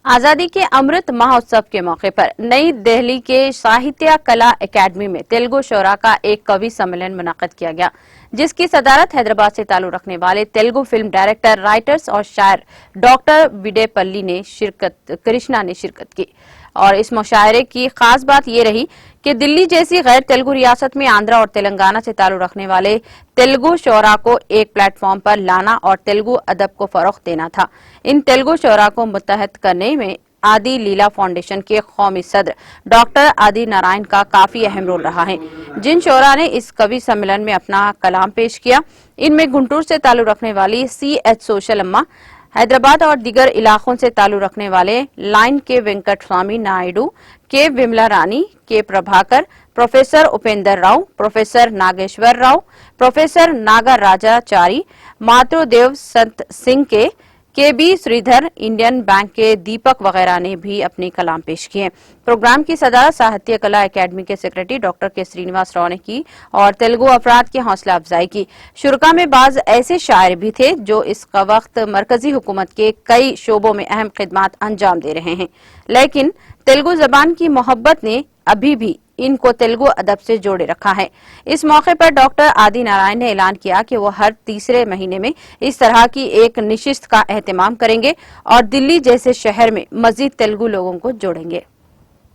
आजादी के अमृत महोत्सव के मौके पर नई दिल्ली के साहित्य कला एकेडमी में तेलुगु शोरा का एक कवि सम्मेलन मुनक्किद किया गया, जिसकी सदारत हैदराबाद से ताल्लुक रखने वाले तेलुगु फिल्म डायरेक्टर, राइटर्स और शायर डॉक्टर विडेपल्ली कृष्णा ने शिरकत की। और इस मुशायरे की खास बात ये रही कि दिल्ली जैसी गैर तेलुगु रियासत में आंध्रा और तेलंगाना से ताल्लुक रखने वाले तेलुगु शोरा को एक प्लेटफॉर्म पर लाना और तेलुगु अदब को फरोग देना था। इन तेलुगु शोरा को मुत्तहद करने में आदि लीला फाउंडेशन के कौमी सदर डॉक्टर आदि नारायण का काफी अहम रोल रहा है। जिन शोरा ने इस कवि सम्मेलन में अपना कलाम पेश किया, इनमें गुंटूर से ताल्लुक रखने वाली CH सोशलम्मा, हैदराबाद और दीगर इलाकों से ताल्लुक रखने वाले लाइन के वेंकट स्वामी नायडू, के Vimala Rani, K Prabhakar, professor Upendra Rao, professor Nageswara Rao, professor Nagarajachari, Matridev Sant Singh के बी श्रीधर, इंडियन बैंक के दीपक वगैरह ने भी अपने कलाम पेश किए। प्रोग्राम की सदारत साहित्य कला एकेडमी के सेक्रेटरी डॉक्टर के श्रीनिवास राव ने की और तेलुगु अफराद की हौसला अफजाई की। शुरका में बाज ऐसे शायर भी थे जो इस वक्त मरकजी हुकूमत के कई शोबों में अहम खिदमात अंजाम दे रहे हैं, लेकिन तेलुगु जबान की मोहब्बत ने अभी भी इनको तेलुगु अदब से जोड़े रखा है। इस मौके पर डॉक्टर आदि नारायण ने ऐलान किया कि वो हर तीसरे महीने में इस तरह की एक नशिस्त का एहतमाम करेंगे और दिल्ली जैसे शहर में मजीद तेलुगु लोगों को जोड़ेंगे।